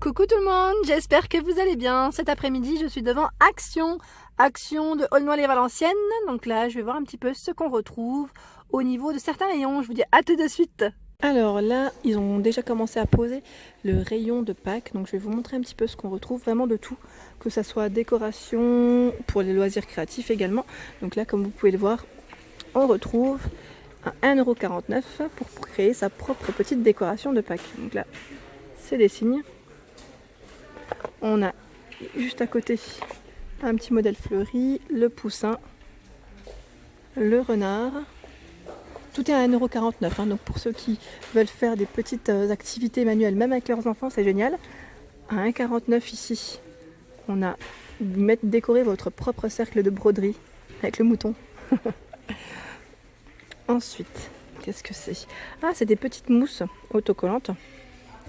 Coucou tout le monde, j'espère que vous allez bien. Cet après-midi, je suis devant Action de Aulnoy-les-Valenciennes. Donc là, je vais voir un petit peu ce qu'on retrouve au niveau de certains rayons. Je vous dis à tout de suite. Alors là, ils ont déjà commencé à poser le rayon de Pâques. Donc je vais vous montrer un petit peu ce qu'on retrouve, vraiment de tout. Que ça soit décoration, pour les loisirs créatifs également. Donc là, comme vous pouvez le voir, on retrouve un 1,49 € pour créer sa propre petite décoration de Pâques. Donc là, c'est des signes. On a juste à côté un petit modèle fleuri, le poussin, le renard. Tout est à 1,49 €, hein, donc pour ceux qui veulent faire des petites activités manuelles, même avec leurs enfants, c'est génial. À 1,49 € ici, on a décorer votre propre cercle de broderie avec le mouton. Ensuite, qu'est-ce que c'est? Ah, c'est des petites mousses autocollantes.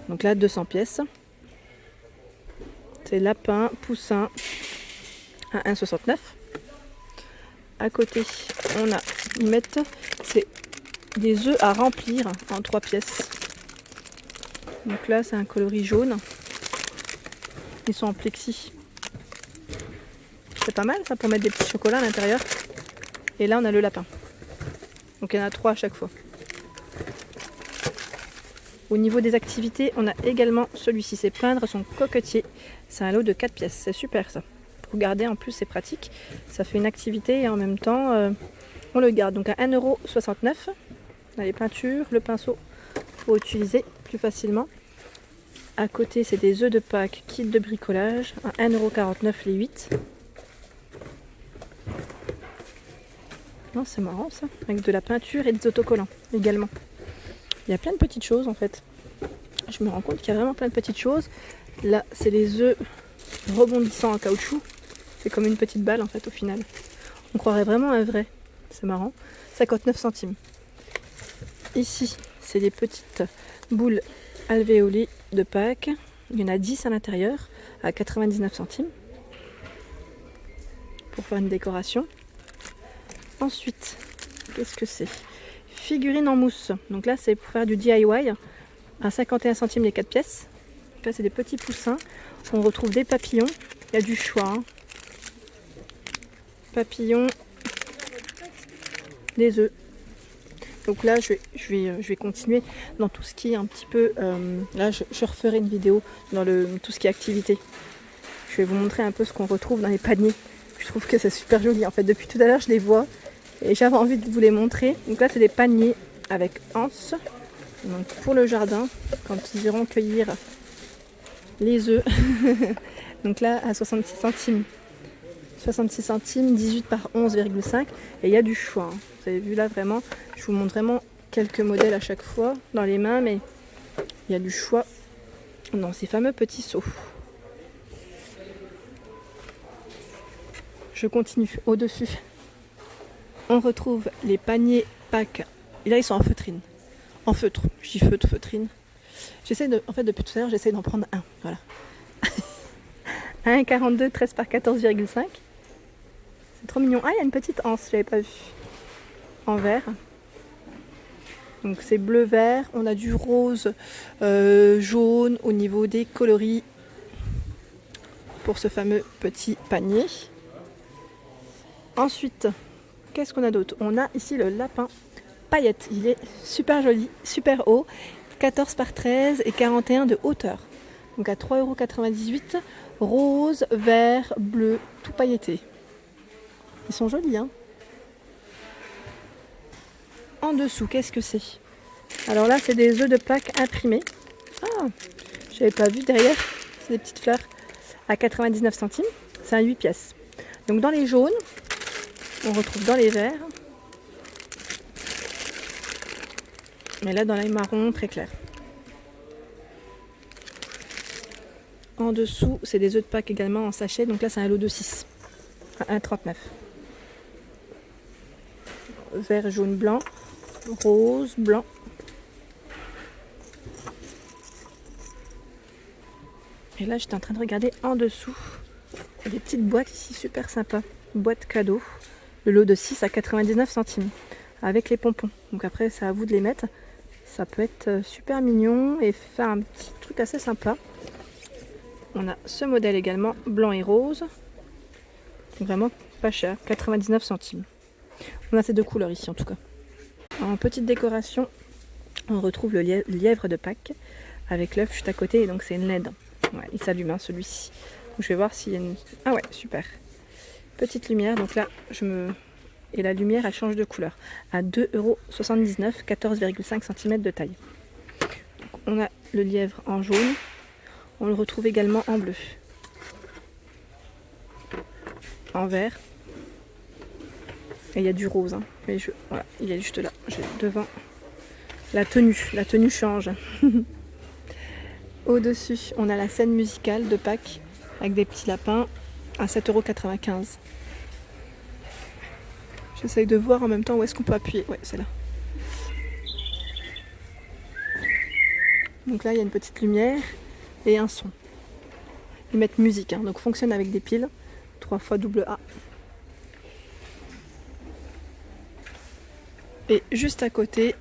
Donc là, 200 pièces. C'est lapin, poussin à 1,69 €. À côté, on a, ils mettent, c'est des œufs à remplir en 3 pièces. Donc là, c'est un coloris jaune. Ils sont en plexi. C'est pas mal ça pour mettre des petits chocolats à l'intérieur. Et là, on a le lapin. Donc il y en a 3 à chaque fois. Au niveau des activités, on a également celui-ci, c'est peindre son coquetier. C'est un lot de 4 pièces, c'est super ça. Pour garder en plus, c'est pratique. Ça fait une activité et en même temps, on le garde. Donc à 1,69 €, on a les peintures, le pinceau pour utiliser plus facilement. À côté, c'est des œufs de Pâques, kit de bricolage, à 1,49 € les 8. Non, c'est marrant ça, avec de la peinture et des autocollants également. Il y a plein de petites choses en fait. Je me rends compte qu'il y a vraiment plein de petites choses. Là, c'est les œufs rebondissants en caoutchouc. C'est comme une petite balle en fait au final. On croirait vraiment un vrai. C'est marrant. 59 centimes. Ici, c'est des petites boules alvéolées de Pâques. Il y en a 10 à l'intérieur à 99 centimes. Pour faire une décoration. Ensuite, qu'est-ce que c'est? Figurines en mousse. Donc là, c'est pour faire du DIY à 51 centimes les 4 pièces. Donc là, c'est des petits poussins. On retrouve des papillons. Il y a du choix. Hein. Papillons, des œufs. Donc là, je vais continuer dans tout ce qui est un petit peu... là, je referai une vidéo dans tout ce qui est activité. Je vais vous montrer un peu ce qu'on retrouve dans les paniers. Je trouve que c'est super joli. En fait, depuis tout à l'heure, je les vois. Et j'avais envie de vous les montrer. Donc là, c'est des paniers avec anse. Donc pour le jardin, quand ils iront cueillir les œufs. Donc là, à 66 centimes. 66 centimes, 18 par 11,5. Et il y a du choix. Hein. Vous avez vu là, vraiment, je vous montre vraiment quelques modèles à chaque fois dans les mains. Mais il y a du choix dans ces fameux petits seaux. Je continue au-dessus. On retrouve les paniers Pâques. Et là, ils sont en feutrine. En feutre. Je dis feutre, feutrine. En fait, depuis tout à l'heure, j'essaie d'en prendre un. Voilà. 1,42, 13 par 14,5. C'est trop mignon. Ah, il y a une petite anse, je l'avais pas vu. En vert. Donc c'est bleu-vert. On a du rose, jaune au niveau des coloris. Pour ce fameux petit panier. Ensuite, qu'est-ce qu'on a d'autre? On a ici le lapin paillette. Il est super joli, super haut. 14 par 13 et 41 de hauteur. Donc à 3,98 €. Rose, vert, bleu, tout pailleté. Ils sont jolis, hein? En dessous, qu'est-ce que c'est? Alors là, c'est des œufs de Pâques imprimés. Ah, j'avais pas vu derrière. C'est des petites fleurs à 99 centimes. C'est un 8 pièces. Donc dans les jaunes, on retrouve dans les verts. Et là, dans les marrons, très clair. En dessous, c'est des œufs de Pâques également en sachet. Donc là, c'est un lot de 6 à 1,39 €. Vert, jaune, blanc, rose, blanc. Et là, j'étais en train de regarder en dessous. Il y a des petites boîtes ici, super sympa. Boîte cadeau. Le lot de 6 à 99 centimes. Avec les pompons. Donc après, c'est à vous de les mettre. Ça peut être super mignon et faire un petit truc assez sympa. on a ce modèle également, blanc et rose. Donc vraiment pas cher, 99 centimes. On a ces deux couleurs ici en tout cas. En petite décoration, on retrouve le lièvre de Pâques avec l'œuf juste à côté, et donc c'est une LED. Ouais, il s'allume hein, celui-ci. Je vais voir s'il y a une... Ah ouais, super. Petite lumière, donc là, et la lumière, elle change de couleur. À 2,79 €, 14,5 cm de taille. Donc, on a le lièvre en jaune. On le retrouve également en bleu. En vert. Et il y a du rose. Hein. Voilà, il est juste là. J'ai devant la tenue change. Au-dessus, on a la scène musicale de Pâques avec des petits lapins à 7,95 €. J'essaye de voir en même temps où est-ce qu'on peut appuyer. Ouais, c'est là. Donc là, il y a une petite lumière et un son. Ils mettent musique, hein, donc fonctionne avec des piles. 3 fois AA. Et juste à côté,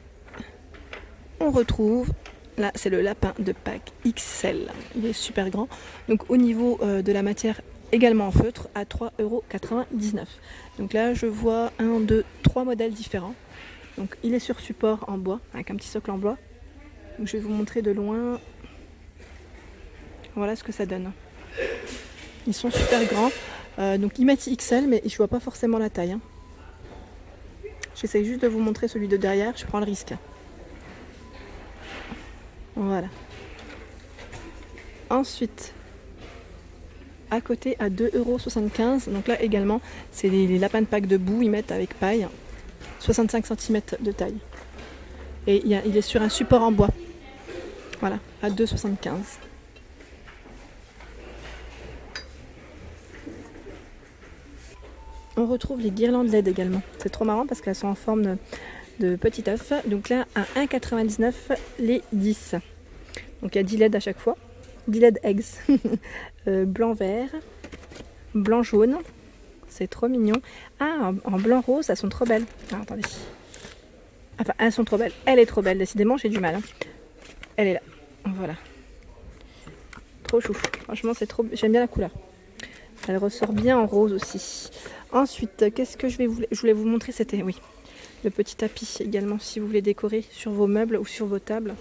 on retrouve, là c'est le lapin de Pâques XL. Il est super grand. Donc au niveau de la matière, également en feutre, à 3,99 €. Donc là je vois 1, 2, 3 modèles différents. Donc il est sur support en bois, avec un petit socle en bois. Donc, je vais vous montrer de loin. Voilà ce que ça donne. Ils sont super grands. Donc ils mettent XL, mais je vois pas forcément la taille. Hein. J'essaye juste de vous montrer celui de derrière, je prends le risque. Voilà. Ensuite, à côté, à 2,75 €. Donc là également, c'est les lapins de Pâques debout, ils mettent avec paille. 65 cm de taille. Et il est sur un support en bois. Voilà, à 2,75 €. On retrouve les guirlandes LED également. C'est trop marrant parce qu'elles sont en forme de petit œuf. Donc là, à 1,99 € les 10. Donc il y a 10 LED à chaque fois. 10 LED eggs. Blanc-vert, blanc-jaune. C'est trop mignon. Ah, en blanc-rose, elles sont trop belles. Ah, attendez. Enfin, elles sont trop belles. Elle est trop belle. Décidément, j'ai du mal. Hein. Elle est là. Voilà. Trop chou. Franchement, c'est trop... J'aime bien la couleur. Elle ressort bien en rose aussi. Ensuite, qu'est-ce que je voulais vous montrer, c'était le petit tapis également si vous voulez décorer sur vos meubles ou sur vos tables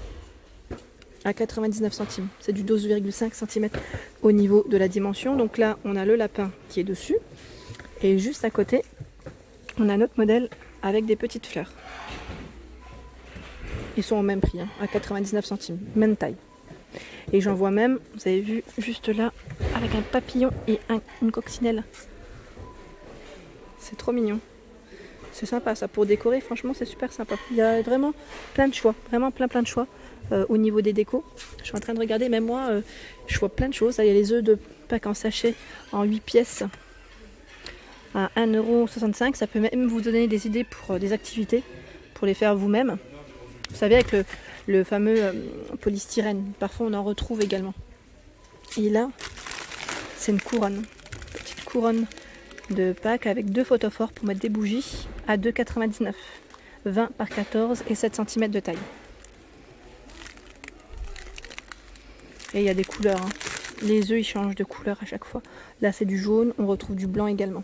à 99 centimes. C'est du 12,5 cm au niveau de la dimension. Donc là, on a le lapin qui est dessus et juste à côté, on a notre modèle avec des petites fleurs. Ils sont au même prix, hein, à 99 centimes, même taille. Et j'en vois même, vous avez vu, juste là, avec un papillon et une coccinelle. C'est trop mignon. C'est sympa ça, pour décorer, franchement c'est super sympa. Il y a vraiment plein de choix, vraiment plein de choix au niveau des décos. Je suis en train de regarder, même moi, je vois plein de choses. Là, il y a les œufs de Pâques en sachet en 8 pièces à 1,65 €. Ça peut même vous donner des idées pour des activités, pour les faire vous-même. Vous savez, avec le fameux polystyrène, parfois on en retrouve également. Et là, c'est une couronne, petite couronne de Pâques avec 2 photophores pour mettre des bougies à 2,99 €, 20 par 14 et 7 cm de taille. Et il y a des couleurs, hein. Les œufs ils changent de couleur à chaque fois. Là c'est du jaune, on retrouve du blanc également.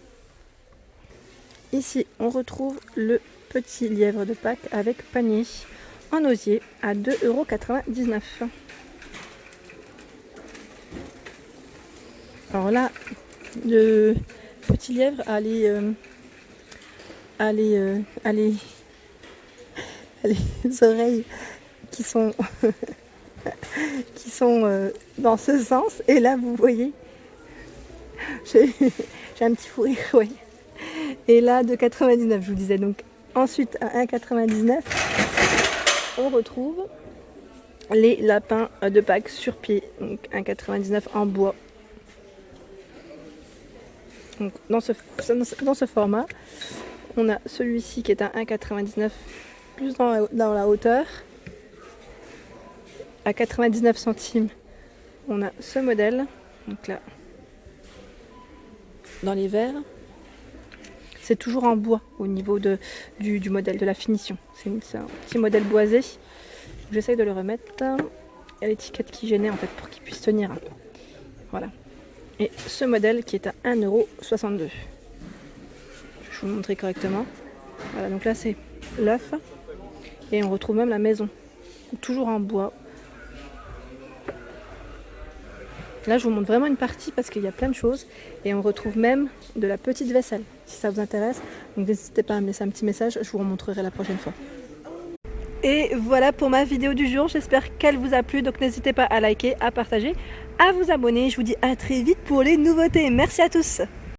Ici on retrouve le petit lièvre de Pâques avec panier en osier à 2,99 €. Alors là, le petit lièvre a les oreilles qui sont dans ce sens. Et là, vous voyez, j'ai un petit fou rire, ouais. Et là, de 99, je vous disais. Donc ensuite, à 1,99 €, on retrouve les lapins de Pâques sur pied. Donc 1,99 € en bois. Donc, dans ce format, on a celui-ci qui est à 1,99 € plus dans la hauteur. À 99 centimes, on a ce modèle. Donc là, dans les verts, c'est toujours en bois au niveau du modèle, de la finition. C'est un petit modèle boisé. J'essaye de le remettre. Il y a l'étiquette qui gênait en fait pour qu'il puisse tenir. Voilà. Et ce modèle qui est à 1,62 €. Je vais vous montrer correctement. Voilà, donc là c'est l'œuf. Et on retrouve même la maison. Toujours en bois. Là je vous montre vraiment une partie parce qu'il y a plein de choses. Et on retrouve même de la petite vaisselle, si ça vous intéresse. Donc n'hésitez pas à me laisser un petit message, je vous remontrerai la prochaine fois. Et voilà pour ma vidéo du jour, j'espère qu'elle vous a plu. Donc n'hésitez pas à liker, à partager, à vous abonner. Je vous dis à très vite pour les nouveautés. Merci à tous.